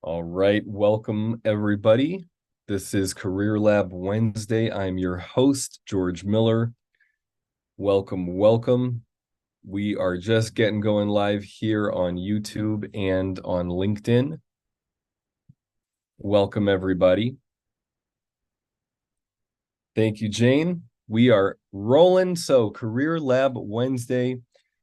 All right, welcome everybody. This is Career Lab Wednesday. I'm your host, George Miller. Welcome, welcome. We are just getting going live here on YouTube and on LinkedIn. Welcome everybody. Thank you, Jane. We are rolling. So Career Lab Wednesday.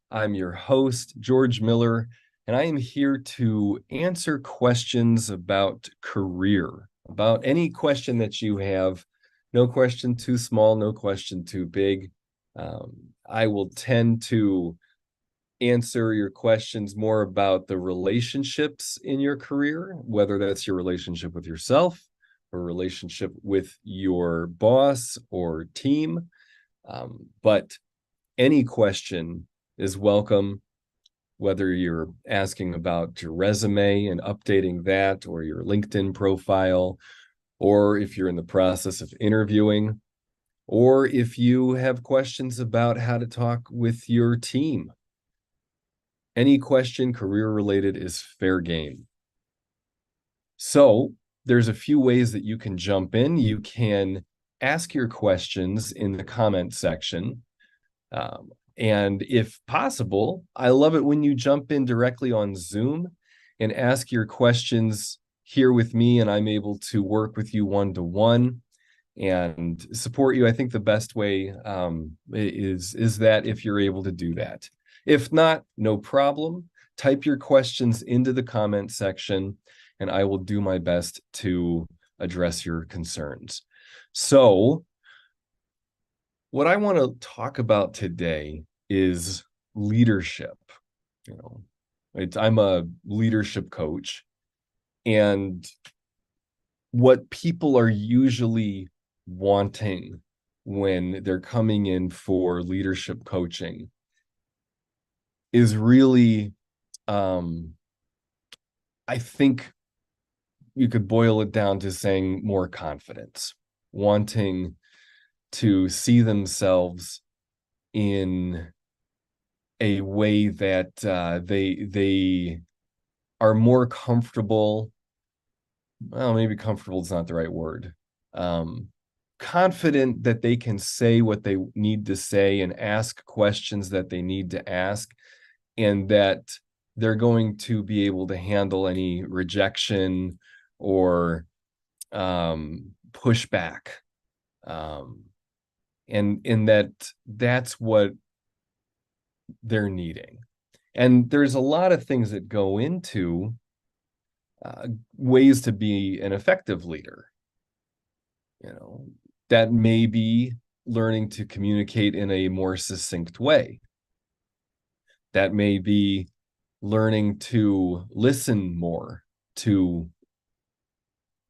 I'm your host, George Miller, and I am here to answer questions about career, about any question that you have. No question too small, no question too big. I will tend to answer your questions more about the relationships in your career, whether that's your relationship with yourself or relationship with your boss or team. But any question is welcome, whether you're asking about your resume and updating that, or your LinkedIn profile, or if you're in the process of interviewing, or if you have questions about how to talk with your team. Any question career related is fair game. So there's a few ways that you can jump in. You can ask your questions in the comment section. And if possible, I love it when you jump in directly on Zoom and ask your questions here with me, and I'm able to work with you one-to-one and support you. I think the best way is that if you're able to do that. If not, no problem. Type your questions into the comment section, and I will do my best to address your concerns. So, what I want to talk about today is leadership. I'm a leadership coach, and what people are usually wanting when they're coming in for leadership coaching is really, I think you could boil it down to saying more confidence, wanting to see themselves in a way that they are more comfortable. Well, maybe comfortable is not the right word. Confident that they can say what they need to say and ask questions that they need to ask, and that they're going to be able to handle any rejection or pushback. And that's what they're needing. And there's a lot of things that go into ways to be an effective leader. That may be learning to communicate in a more succinct way. That may be learning to listen more to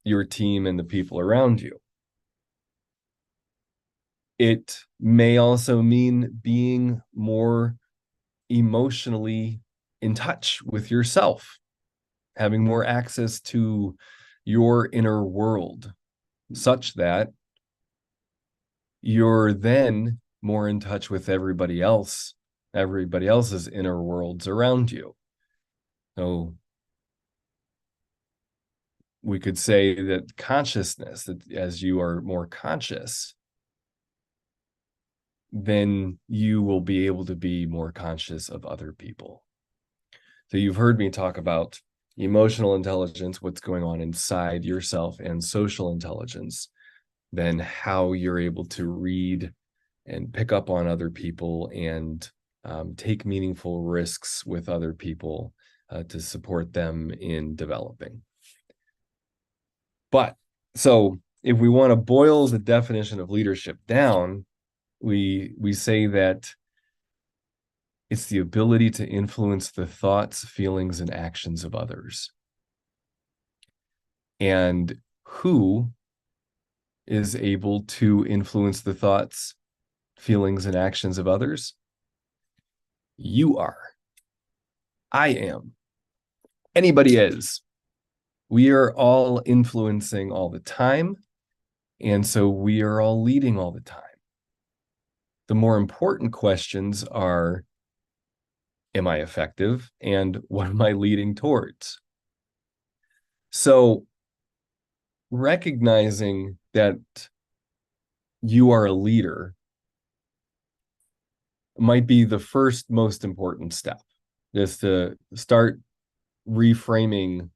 your team and the people around you. It may also mean being more emotionally in touch with yourself, having more access to your inner world, such that you're then more in touch with everybody else's inner worlds around you. So we could say that consciousness, that as you are more conscious, then you will be able to be more conscious of other people. So you've heard me talk about emotional intelligence, what's going on inside yourself, and social intelligence, then how you're able to read and pick up on other people and take meaningful risks with other people to support them in developing. But so if we want to boil the definition of leadership down, we say that it's the ability to influence the thoughts, feelings, and actions of others. And who is able to influence the thoughts, feelings, and actions of others? You are. I am. Anybody is. We are all influencing all the time, and so we are all leading all the time. The more important questions are, am I effective? And what am I leading towards? So recognizing that you are a leader might be the first most important step, is to start reframing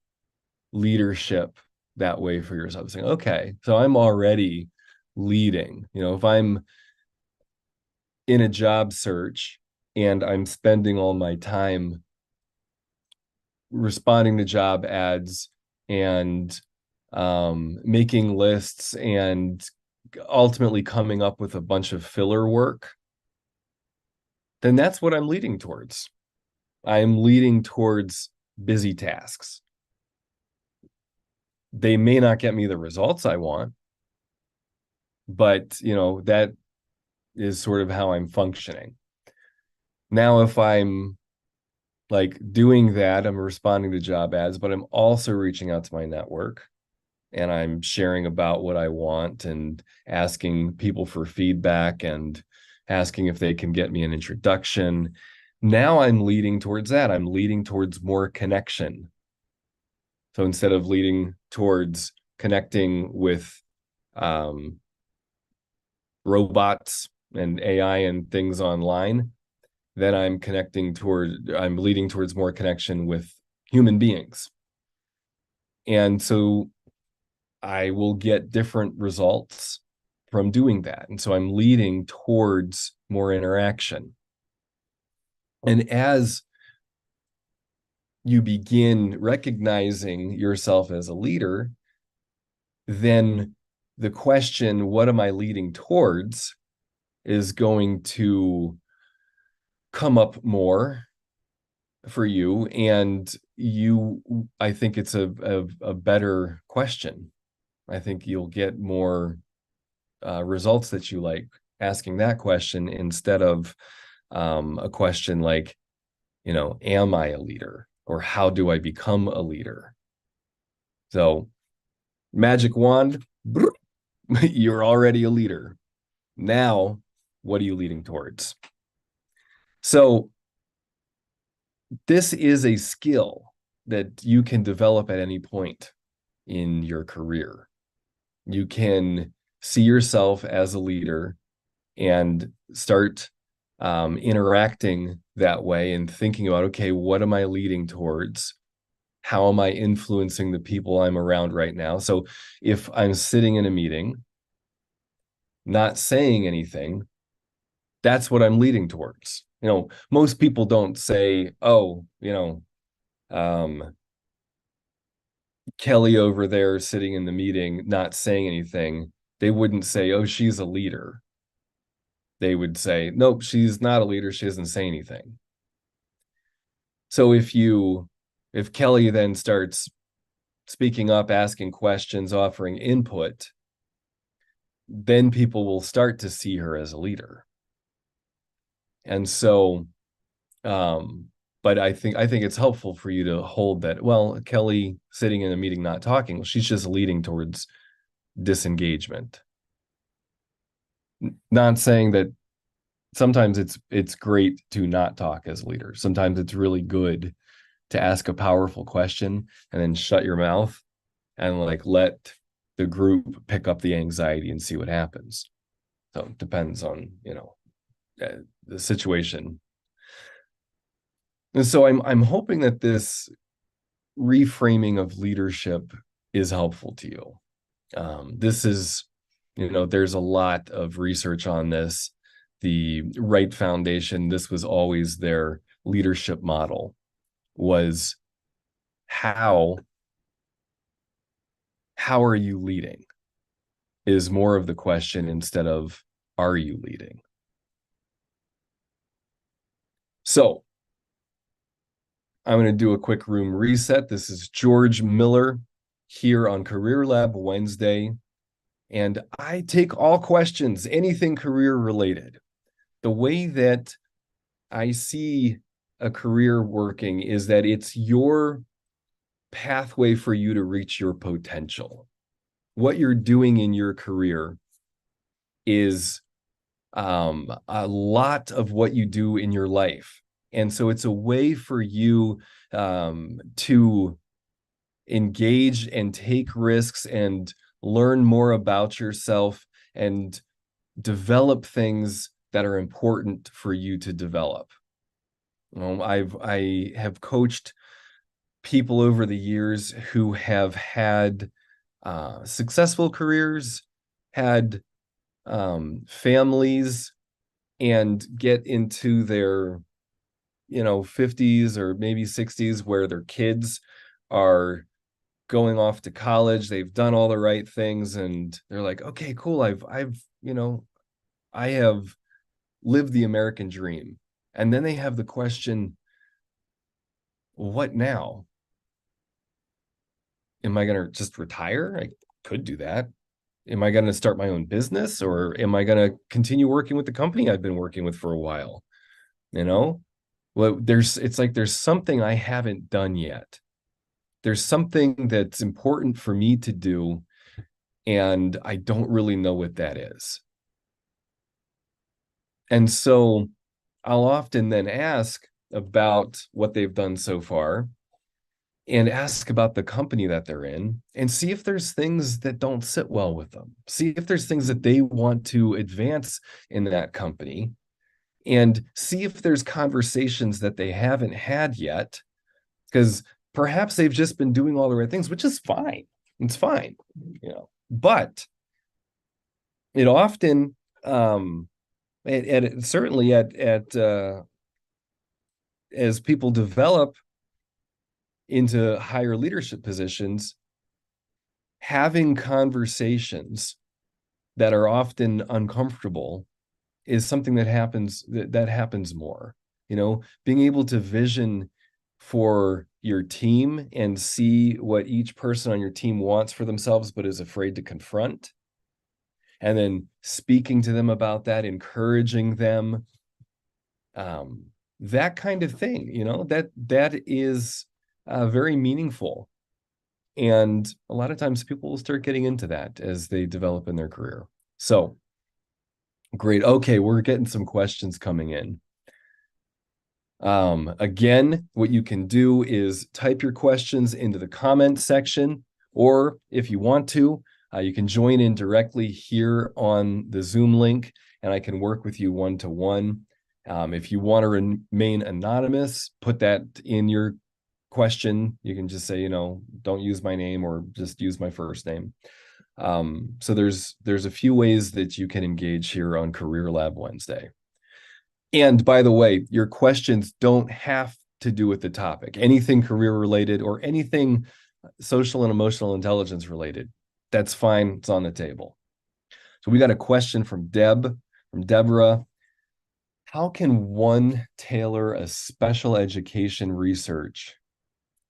leadership that way for yourself, saying, okay, so I'm already leading. If I'm in a job search and I'm spending all my time responding to job ads and making lists and ultimately coming up with a bunch of filler work, then that's what I'm leading towards. I'm leading towards busy tasks. They may not get me the results I want, but that is sort of how I'm functioning. Now, if I'm like doing that, I'm responding to job ads, but I'm also reaching out to my network and I'm sharing about what I want and asking people for feedback and asking if they can get me an introduction. Now I'm leading towards that. I'm leading towards more connection. So instead of leading towards connecting with robots and AI and things online, then I'm leading towards more connection with human beings. And so I will get different results from doing that. And so I'm leading towards more interaction. And as you begin recognizing yourself as a leader, then the question, what am I leading towards, is going to come up more for you. And I think it's a better question. I think you'll get more results that you like asking that question instead of a question like, am I a leader, or how do I become a leader? So magic wand, you're already a leader. Now, what are you leading towards? So this is a skill that you can develop at any point in your career. You can see yourself as a leader and start interacting that way and thinking about, okay, what am I leading towards? How am I influencing the people I'm around right now? So if I'm sitting in a meeting, not saying anything, that's what I'm leading towards. Most people don't say, oh, Kelly over there sitting in the meeting, not saying anything. They wouldn't say, oh, she's a leader. They would say, nope, she's not a leader. She doesn't say anything. So if Kelly then starts speaking up, asking questions, offering input, then people will start to see her as a leader. And so, but I think it's helpful for you to hold that, well, Kelly sitting in a meeting not talking, she's just leading towards disengagement. Not saying that sometimes it's great to not talk as a leader. Sometimes it's really good to ask a powerful question and then shut your mouth and let the group pick up the anxiety and see what happens. So it depends on the situation. And so I'm hoping that this reframing of leadership is helpful to you. This is, there's a lot of research on this. The Wright Foundation, this was always their leadership model, was how are you leading, is more of the question instead of are you leading. So I'm going to do a quick room reset. This is George Miller here on Career Lab Wednesday, and I take all questions, anything career related. The way that I see a career working is that it's your pathway for you to reach your potential. What you're doing in your career is a lot of what you do in your life. And so it's a way for you to engage and take risks and learn more about yourself and develop things that are important for you to develop. I have coached people over the years who have had successful careers, had families, and get into their 50s or maybe 60s where their kids are going off to college. They've done all the right things and they're like, okay, cool. I have lived the American dream. And then they have the question, what now? Am I going to just retire? I could do that. Am I going to start my own business, or am I going to continue working with the company I've been working with for a while? Well, it's like there's something I haven't done yet. There's something that's important for me to do, and I don't really know what that is. And so I'll often then ask about what they've done so far and ask about the company that they're in and see if there's things that don't sit well with them. See if there's things that they want to advance in that company, and see if there's conversations that they haven't had yet, because perhaps they've just been doing all the right things, which is fine. It's fine, but it often, certainly as people develop into higher leadership positions, having conversations that are often uncomfortable is something that happens more. Being able to vision for your team and see what each person on your team wants for themselves but is afraid to confront, and then speaking to them about that, encouraging them, that kind of thing, that is very meaningful. And a lot of times people will start getting into that as they develop in their career. So great. Okay, we're getting some questions coming in. Again, what you can do is type your questions into the comment section, or if you want to, you can join in directly here on the Zoom link, and I can work with you one-to-one. If you want to remain anonymous, put that in your question. You can just say, don't use my name, or just use my first name. So there's a few ways that you can engage here on Career Lab Wednesday. And by the way, your questions don't have to do with the topic. Anything career related or anything social and emotional intelligence related, that's fine. It's on the table. So we got a question from Deborah. How can one tailor a special education research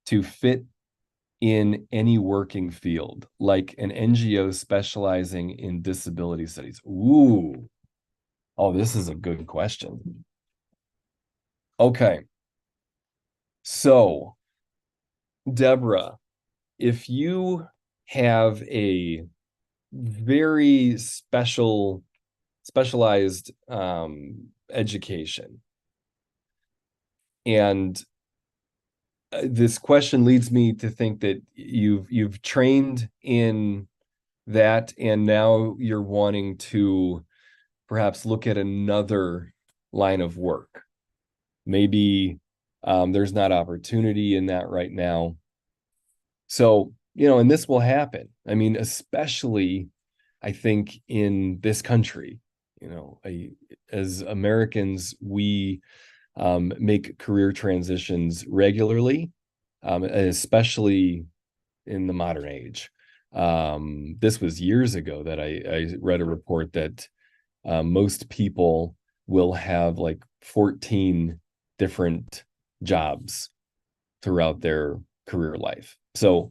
to fit in any working field, like an NGO specializing in disability studies? Ooh. Oh, this is a good question. Okay. So, Deborah, if you have a very specialized education, and this question leads me to think that you've trained in that, and now you're wanting to perhaps look at another line of work. Maybe there's not opportunity in that right now. So, and this will happen. I mean, especially, I think, in this country, as Americans, we make career transitions regularly, especially in the modern age. This was years ago that I read a report that most people will have like 14 different jobs throughout their career life. So,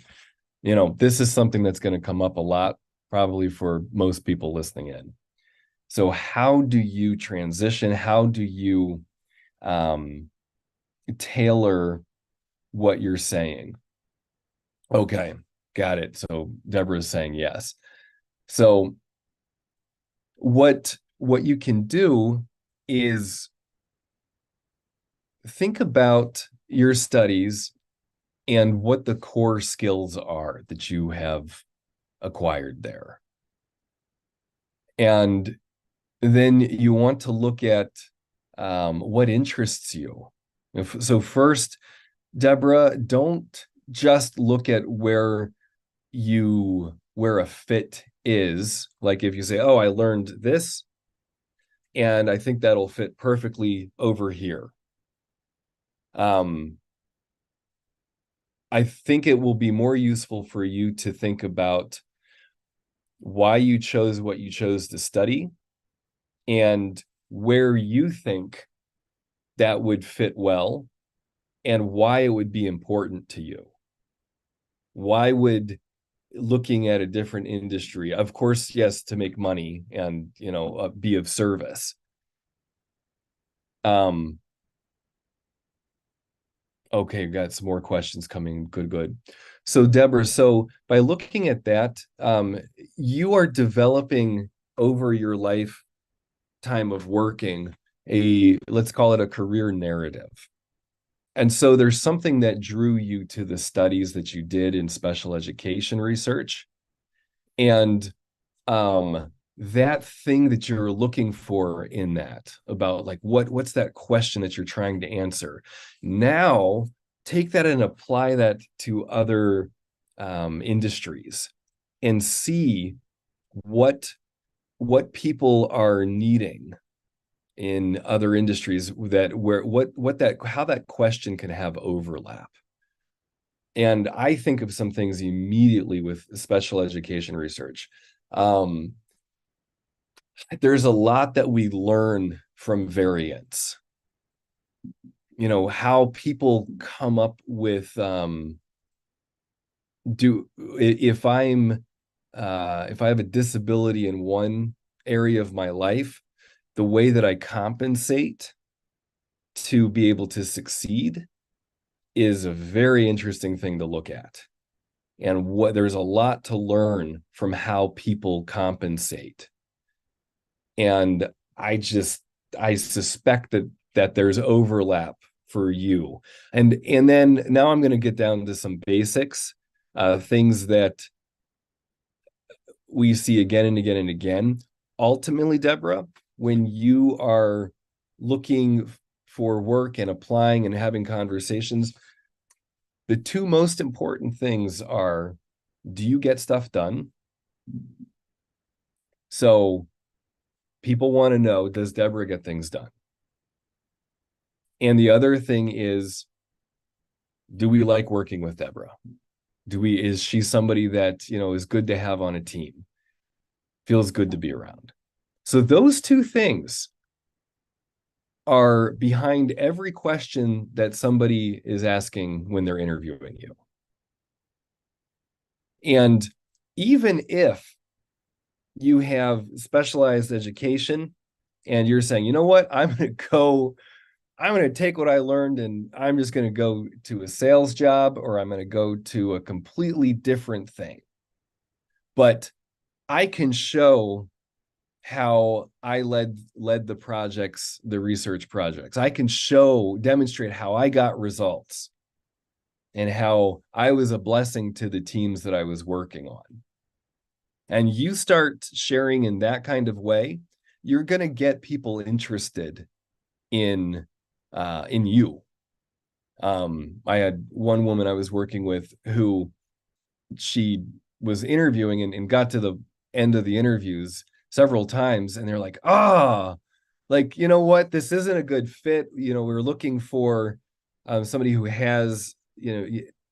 this is something that's going to come up a lot, probably for most people listening in. So how do you transition? How do you tailor what you're saying? Okay, got it. So Deborah's saying yes. So what you can do is think about your studies and what the core skills are that you have acquired there. And then you want to look at what interests you. So first, Deborah, don't just look at where a fit is. Like if you say, oh, I learned this, and I think that'll fit perfectly over here. I think it will be more useful for you to think about why you chose what you chose to study and where you think that would fit well and why it would be important to you. Why would looking at a different industry, of course, yes, to make money and, be of service. Okay, got some more questions coming. Good. So Deborah, so by looking at that, you are developing over your lifetime of working let's call it a career narrative. And so there's something that drew you to the studies that you did in special education research. And that thing that you're looking for in that about like what's that question that you're trying to answer. Now take that and apply that to other industries and see what people are needing in other industries how that question can have overlap. And I think of some things immediately with special education research. There's a lot that we learn from variance. How people come up with if I have a disability in one area of my life, the way that I compensate to be able to succeed is a very interesting thing to look at. And there's a lot to learn from how people compensate. And I suspect that there's overlap for you. And then now I'm going to get down to some basics, things that we see again and again and again. Ultimately, Deborah, when you are looking for work and applying and having conversations, the two most important things are, do you get stuff done? So people want to know, does Deborah get things done? And the other thing is, do we like working with Deborah? Is she somebody that, is good to have on a team? Feels good to be around. So those two things are behind every question that somebody is asking when they're interviewing you. And even if you have specialized education and you're saying, you know what, I'm going to take what I learned and I'm just going to go to a sales job, or I'm going to go to a completely different thing. But I can show how I led the projects, the research projects. I can demonstrate how I got results and how I was a blessing to the teams that I was working on. And you start sharing in that kind of way, you're going to get people interested in you. I had one woman I was working with who she was interviewing and got to the end of the interviews several times, and they're like, like, you know what, this isn't a good fit. We're looking for somebody who has,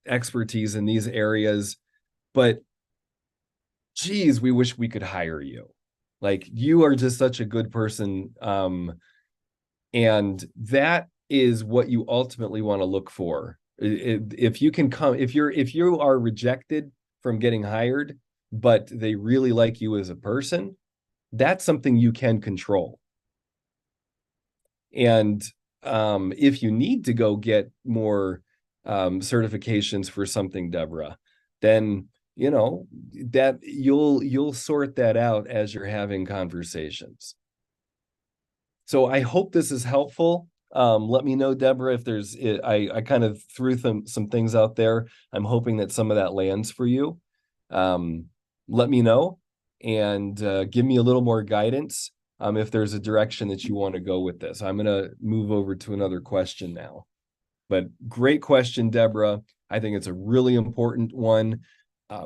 expertise in these areas, but geez, we wish we could hire you. Like, you are just such a good person. And that is what you ultimately want to look for. If you are rejected from getting hired, but they really like you as a person, that's something you can control. And if you need to go get more certifications for something, Deborah, then that you'll sort that out as you're having conversations. So I hope this is helpful. Let me know, Deborah, if there's, I kind of threw some things out there. I'm hoping that some of that lands for you. Let me know and give me a little more guidance if there's a direction that you want to go with this. I'm going to move over to another question now. But great question, Deborah. I think it's a really important one.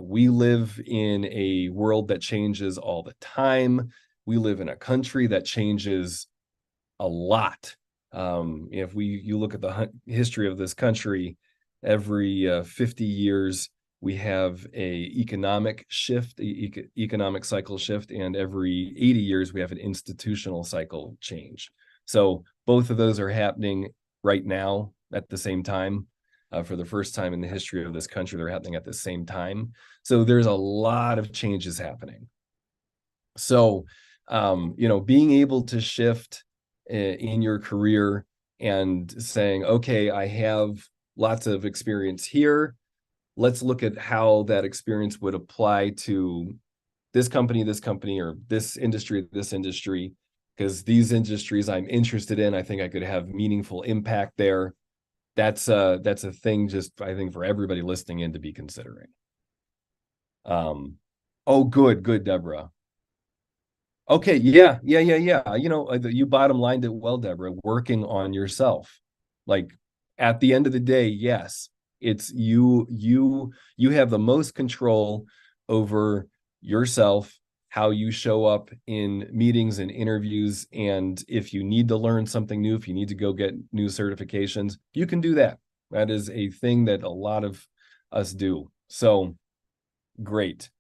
We live in a world that changes all the time. We live in a country that changes a lot. If you look at the history of this country, every 50 years we have a economic shift, economic cycle shift, and every 80 years we have an institutional cycle change. So both of those are happening right now at the same time. For the first time in the history of this country, they're happening at the same time. So there's a lot of changes happening. So, being able to shift in your career and saying, okay, I have lots of experience here. Let's look at how that experience would apply to this company, or this industry, because these industries I'm interested in, I think I could have meaningful impact there. That's a thing, just I think, for everybody listening in to be considering. Oh, good, Deborah. Okay, yeah. You bottom lined it well, Deborah. Working on yourself. Like, at the end of the day, yes, it's you have the most control over yourself, how you show up in meetings and interviews, and if you need to learn something new, if you need to go get new certifications, you can do that. That is a thing that a lot of us do. So great.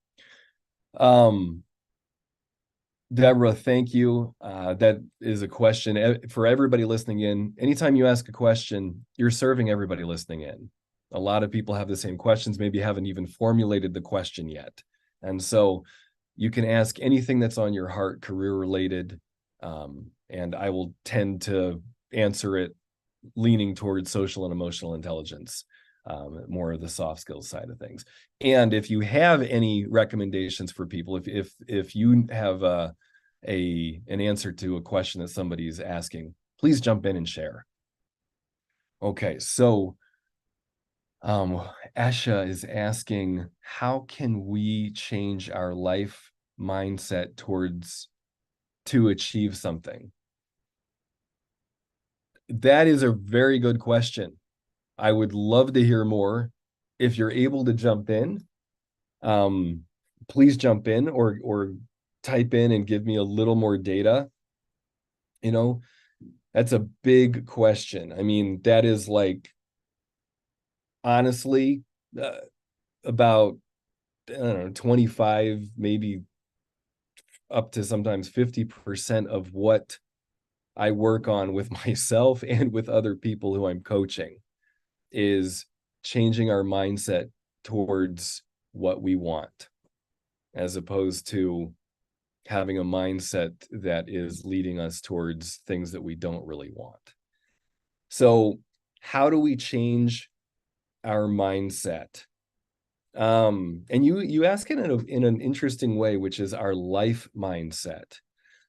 Deborah, thank you. That is a question for everybody listening in. Anytime you ask a question, you're serving everybody listening in. A lot of people have the same questions, maybe haven't even formulated the question yet. And so you can ask anything that's on your heart, career related, and I will tend to answer it leaning towards social and emotional intelligence, more of the soft skills side of things. And if you have any recommendations for people, if you have an answer to a question that somebody's asking, please jump in and share. Okay, so Asha is asking, how can we change our life mindset to achieve something? That is a very good question. I would love to hear more. If you're able to jump in, please jump in or type in and give me a little more data. That's a big question. I mean, that is like, honestly, about, I don't know, 25, maybe up to sometimes 50% of what I work on with myself and with other people who I'm coaching is changing our mindset towards what we want, as opposed to having a mindset that is leading us towards things that we don't really want. So how do we change our mindset? And you ask it in an interesting way, which is our life mindset.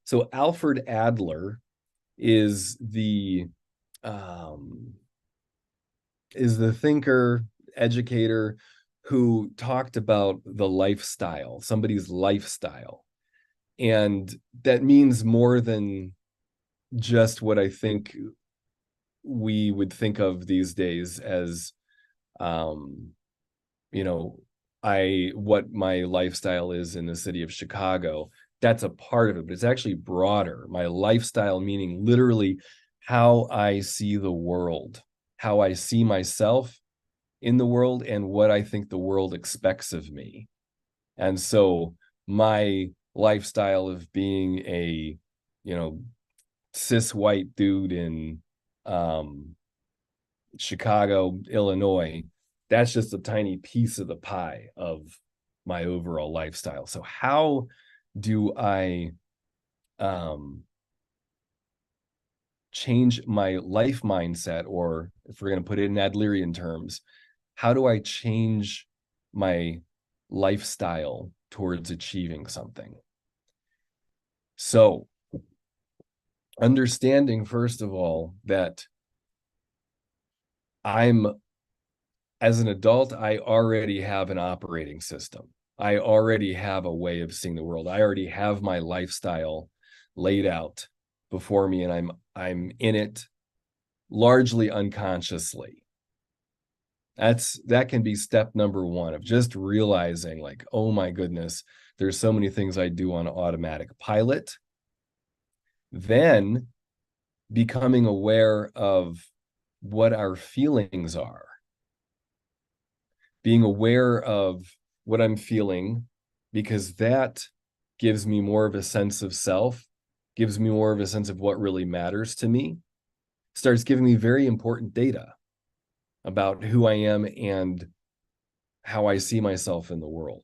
So Alfred Adler is the thinker, educator who talked about the lifestyle, somebody's lifestyle. And that means more than just what I think we would think of these days as, what my lifestyle is in the city of Chicago. That's a part of it, but it's actually broader. My lifestyle meaning literally how I see the world, how I see myself in the world, and what I think the world expects of me. And so my lifestyle of being a, cis white dude in Chicago, Illinois, that's just a tiny piece of the pie of my overall lifestyle. So how do I change my life mindset, or if we're going to put it in Adlerian terms, how do I change my lifestyle towards achieving something? So understanding, first of all, that as an adult, I already have an operating system. I already have a way of seeing the world. I already have my lifestyle laid out before me, and I'm in it largely unconsciously. That can be step number one of just realizing, like, oh my goodness, there's so many things I do on automatic pilot. Then becoming aware of what our feelings are, being aware of what I'm feeling, because that gives me more of a sense of self, gives me more of a sense of what really matters to me, starts giving me very important data about who I am and how I see myself in the world.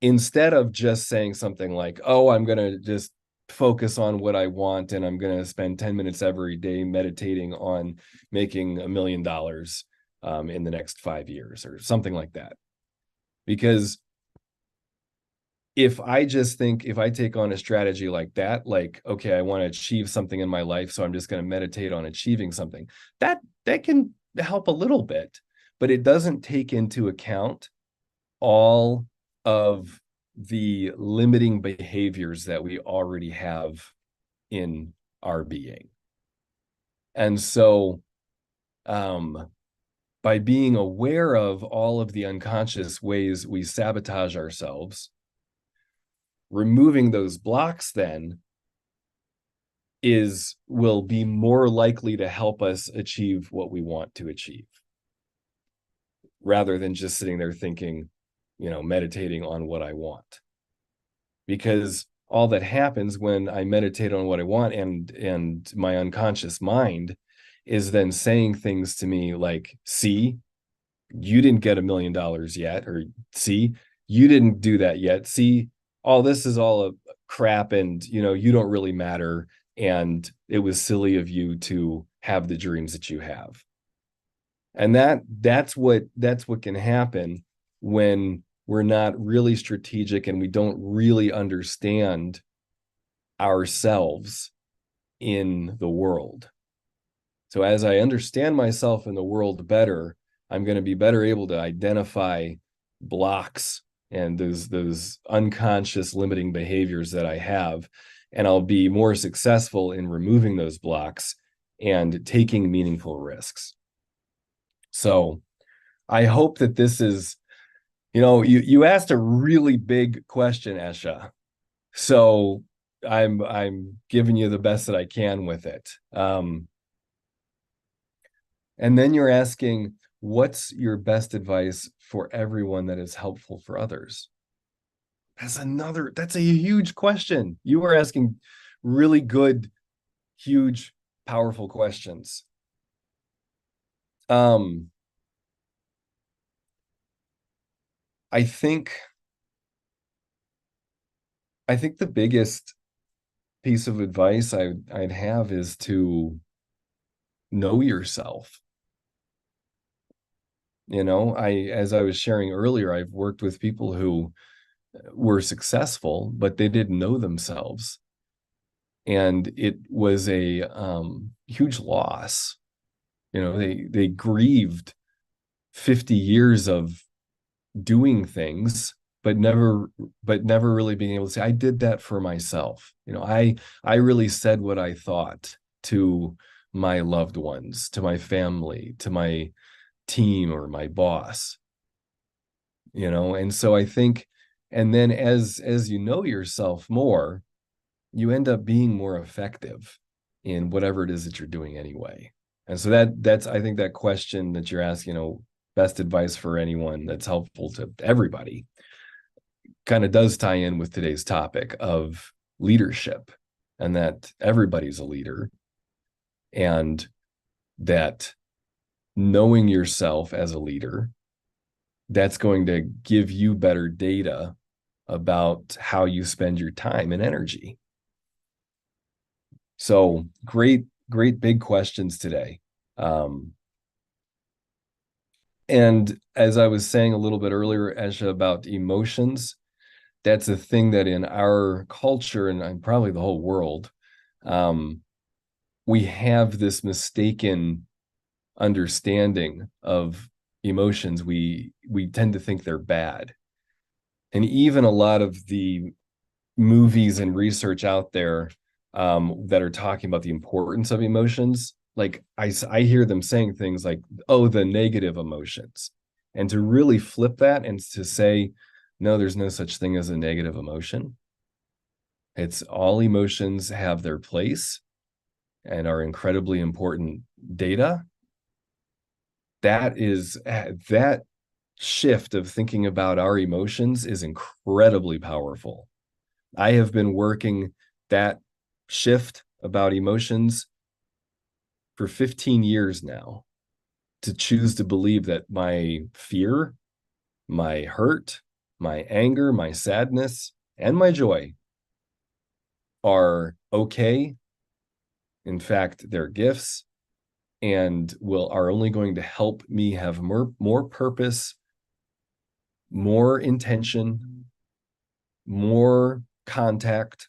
Instead of just saying something like, oh, I'm going to just focus on what I want and I'm going to spend 10 minutes every day meditating on making $1 million in the next 5 years or something like that. Because if I take on a strategy like that, like, okay, I want to achieve something in my life, so I'm just going to meditate on achieving something, that can help a little bit, but it doesn't take into account all of the limiting behaviors that we already have in our being. And so, by being aware of all of the unconscious ways we sabotage ourselves, removing those blocks then will be more likely to help us achieve what we want to achieve, rather than just sitting there thinking, meditating on what I want. Because all that happens when I meditate on what I want, and my unconscious mind is then saying things to me like, see, you didn't get $1 million yet, or see, you didn't do that yet. See, all this is all a crap, and you don't really matter, and it was silly of you to have the dreams that you have. And that's what can happen when we're not really strategic and we don't really understand ourselves in the world. So as I understand myself in the world better, I'm going to be better able to identify blocks and those unconscious limiting behaviors that I have, and I'll be more successful in removing those blocks and taking meaningful risks. So I hope that this is, you asked a really big question, Esha. So I'm giving you the best that I can with it. And then you're asking, what's your best advice for everyone that is helpful for others? That's a huge question. You are asking really good, huge, powerful questions. I think the biggest piece of advice I'd have is to know yourself. As I was sharing earlier, I've worked with people who were successful, but they didn't know themselves. And it was a huge loss. They grieved 50 years of doing things, but never really being able to say, I did that for myself. I really said what I thought to my loved ones, to my family, to my team or my boss. And so I think, and then as you know yourself more, you end up being more effective in whatever it is that you're doing anyway. And so that's I think that question that you're asking, best advice for anyone that's helpful to everybody, kind of does tie in with today's topic of leadership, and that everybody's a leader, and that knowing yourself as a leader, that's going to give you better data about how you spend your time and energy. So great big questions today. And as I was saying a little bit earlier, Esha, about emotions, that's a thing that in our culture, and probably the whole world, We have this mistaken understanding of emotions. We tend to think they're bad. And even a lot of the movies and research out there that are talking about the importance of emotions, like I hear them saying things like, oh, the negative emotions. And to really flip that and to say, no, there's no such thing as a negative emotion. It's all emotions have their place and are incredibly important data. That shift of thinking about our emotions is incredibly powerful. I have been working that shift about emotions for 15 years now, to choose to believe that my fear, my hurt, my anger, my sadness, and my joy are okay. In fact, they're gifts and are only going to help me have more purpose, more intention, more contact,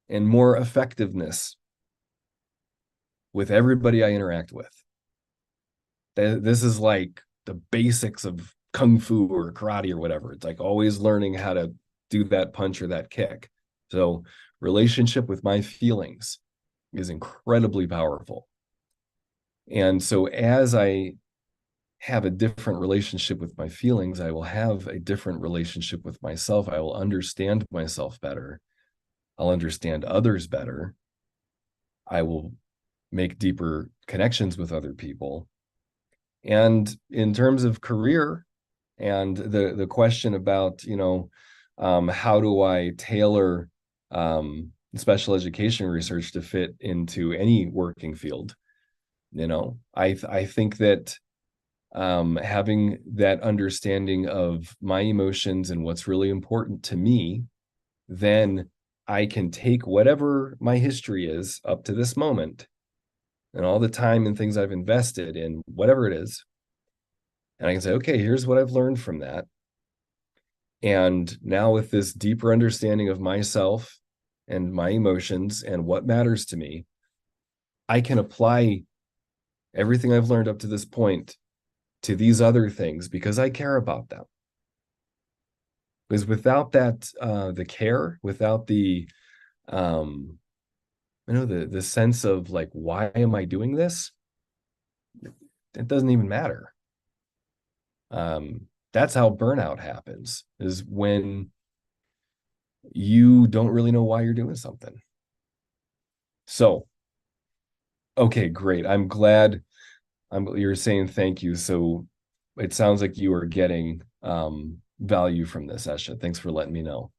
and more effectiveness with everybody I interact with. This is like the basics of kung fu or karate or whatever. It's like always learning how to do that punch or that kick. So relationship with my feelings is incredibly powerful. And so as I have a different relationship with my feelings, I will have a different relationship with myself. I will understand myself better. I'll understand others better. I will make deeper connections with other people. And in terms of career and the question about, how do I tailor special education research to fit into any working field? I think that having that understanding of my emotions and what's really important to me, then I can take whatever my history is up to this moment and all the time and things I've invested in, whatever it is. And I can say, okay, here's what I've learned from that. And now with this deeper understanding of myself and my emotions and what matters to me, I can apply everything I've learned up to this point to these other things because I care about them. Because without that, the care, without the, the sense of like, why am I doing this? It doesn't even matter. That's how burnout happens, is when you don't really know why you're doing something. So, okay, great. I'm glad you're saying thank you. So it sounds like you are getting value from this, Esha. Thanks for letting me know.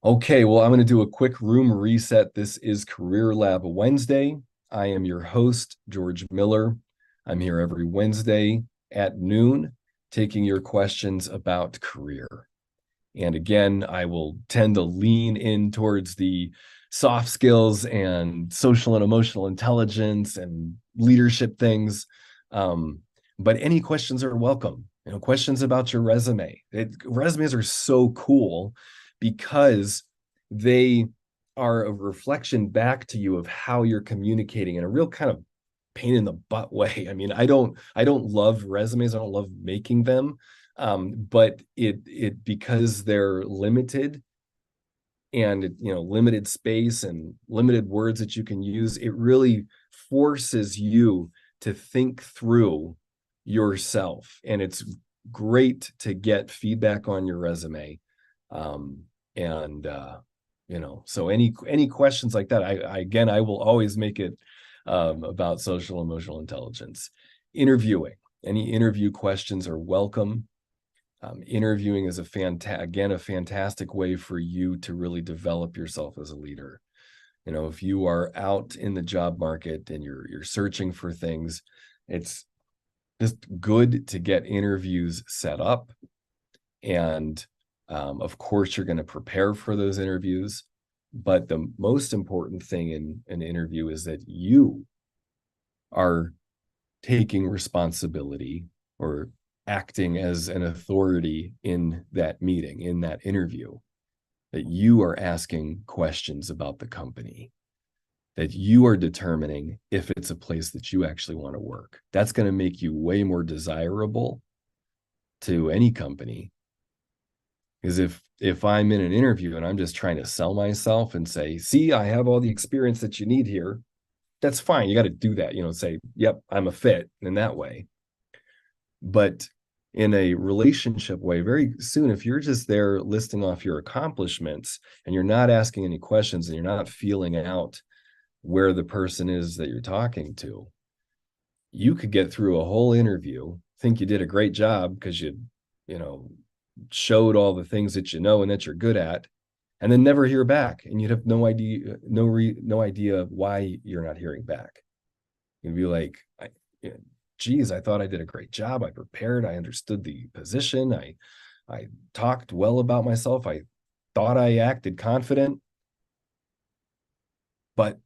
Okay, well, I'm going to do a quick room reset. This is Career Lab Wednesday. I am your host, George Miller. I'm here every Wednesday at noon, taking your questions about career. And again, I will tend to lean in towards the soft skills and social and emotional intelligence and leadership things. But any questions are welcome. Questions about your resume. Resumes are so cool because they are a reflection back to you of how you're communicating in a real kind of pain in the butt way. I mean, I don't love resumes. I don't love making them. But it because they're limited and limited space and limited words that you can use, it really forces you to think through yourself. And it's great to get feedback on your resume. And so any questions like that, I will always make it about social emotional intelligence. Interviewing, any interview questions are welcome. Interviewing is a fantastic way for you to really develop yourself as a leader. If you are out in the job market and you're searching for things, it's just good to get interviews set up. And of course, you're going to prepare for those interviews. But the most important thing in an interview is that you are taking responsibility or acting as an authority in that meeting, in that interview. that you are asking questions about the company, that you are determining if it's a place that you actually want to work. That's going to make you way more desirable to any company. Because if I'm in an interview and I'm just trying to sell myself and say, see, I have all the experience that you need here, that's fine. You got to do that, say, yep, I'm a fit in that way. But in a relationship way, very soon, if you're just there listing off your accomplishments and you're not asking any questions and you're not feeling out where the person is that you're talking to, you could get through a whole interview, think you did a great job because you know, showed all the things that you know and that you're good at, and then never hear back. And you'd have no idea why you're not hearing back. You'd be like, geez, I thought I did a great job. I prepared. I understood the position. I talked well about myself. I thought I acted confident. But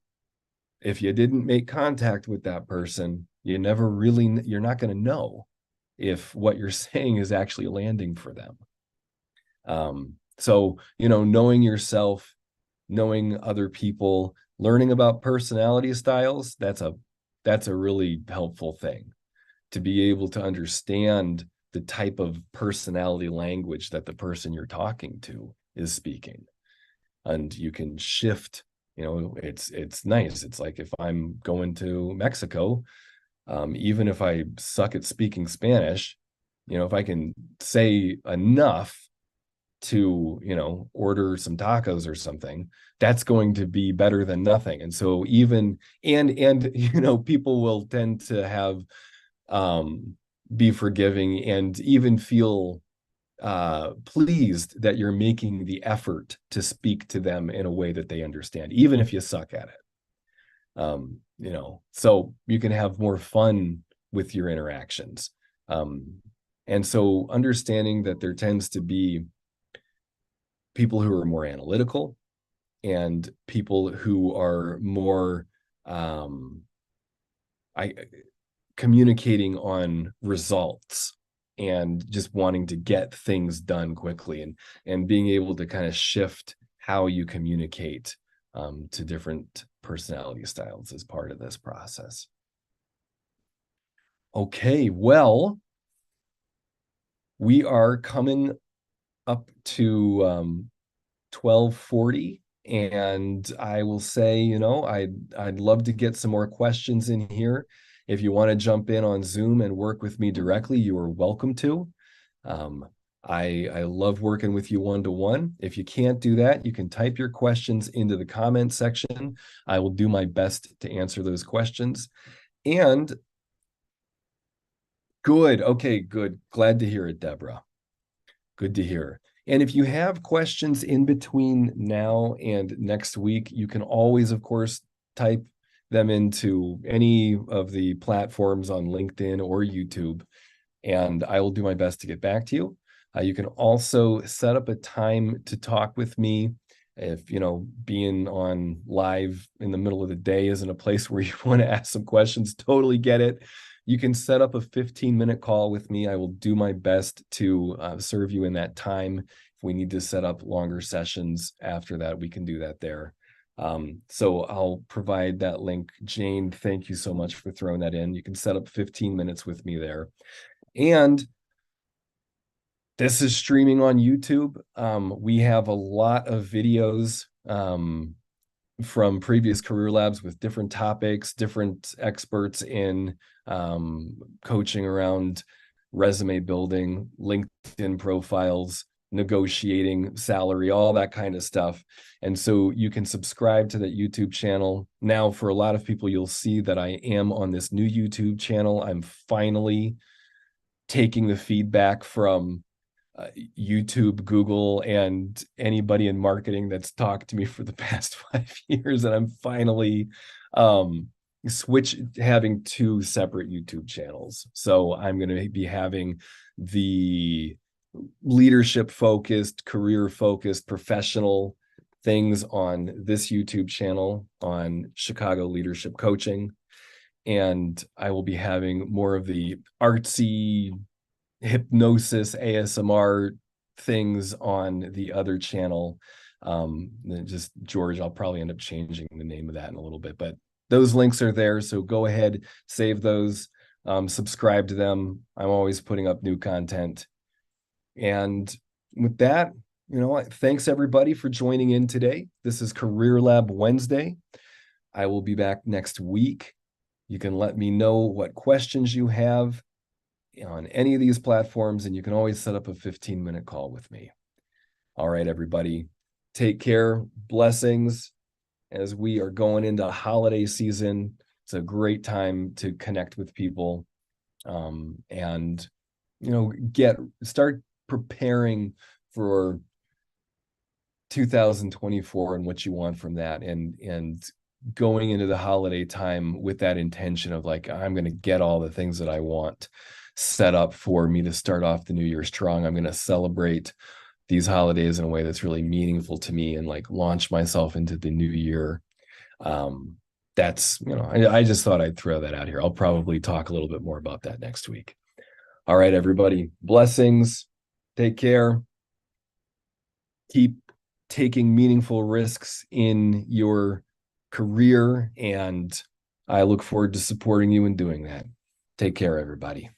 if you didn't make contact with that person, you're not going to know if what you're saying is actually landing for them. So, knowing yourself, knowing other people, learning about personality styles, that's a really helpful thing, to be able to understand the type of personality language that the person you're talking to is speaking. And you can shift, it's nice. It's like if I'm going to Mexico, even if I suck at speaking Spanish, if I can say enough to, order some tacos or something, that's going to be better than nothing. And so people will tend to have, be forgiving and even feel pleased that you're making the effort to speak to them in a way that they understand, even if you suck at it. So you can have more fun with your interactions. And so understanding that there tends to be people who are more analytical and people who are more communicating on results and just wanting to get things done quickly, and being able to kind of shift how you communicate to different personality styles as part of this process. Okay, well, we are coming up to 12:40, and I will say, I'd love to get some more questions in here. If you want to jump in on Zoom and work with me directly, you are welcome to. I love working with you one-to-one. If you can't do that, you can type your questions into the comment section. I will do my best to answer those questions. And good. Okay, good. Glad to hear it, Deborah. Good to hear. And if you have questions in between now and next week, you can always, of course, type them into any of the platforms on LinkedIn or YouTube, and I will do my best to get back to you. You can also set up a time to talk with me. If, being on live in the middle of the day isn't a place where you want to ask some questions, totally get it. You can set up a 15-minute call with me. I will do my best to serve you in that time. If we need to set up longer sessions after that, we can do that there. So I'll provide that link. Jane, thank you so much for throwing that in. You can set up 15 minutes with me there. And this is streaming on YouTube. We have a lot of videos from previous career labs with different topics, different experts in coaching around resume building, LinkedIn profiles, negotiating salary, all that kind of stuff. And so you can subscribe to that YouTube channel. Now, for a lot of people, you'll see that I am on this new YouTube channel. I'm finally taking the feedback from YouTube, Google, and anybody in marketing that's talked to me for the past 5 years. And I'm finally having two separate YouTube channels. So I'm going to be having the leadership focused, career focused, professional things on this YouTube channel on Chicago Leadership Coaching. And I will be having more of the artsy hypnosis ASMR things on the other channel. Just George, I'll probably end up changing the name of that in a little bit, but those links are there. So go ahead, save those, subscribe to them. I'm always putting up new content. And with that, thanks everybody for joining in today. This is Career Lab Wednesday. I will be back next week. You can let me know what questions you have on any of these platforms, and you can always set up a 15-minute call with me. All right, everybody, take care. Blessings as we are going into holiday season. It's a great time to connect with people, and start preparing for 2024 and what you want from that, and going into the holiday time with that intention of like, I'm going to get all the things that I want set up for me to start off the new year strong. I'm going to celebrate these holidays in a way that's really meaningful to me and like launch myself into the new year. That's, I just thought I'd throw that out here. I'll probably talk a little bit more about that next week. All right, everybody, blessings. Take care. Keep taking meaningful risks in your career, and I look forward to supporting you in doing that. Take care, everybody.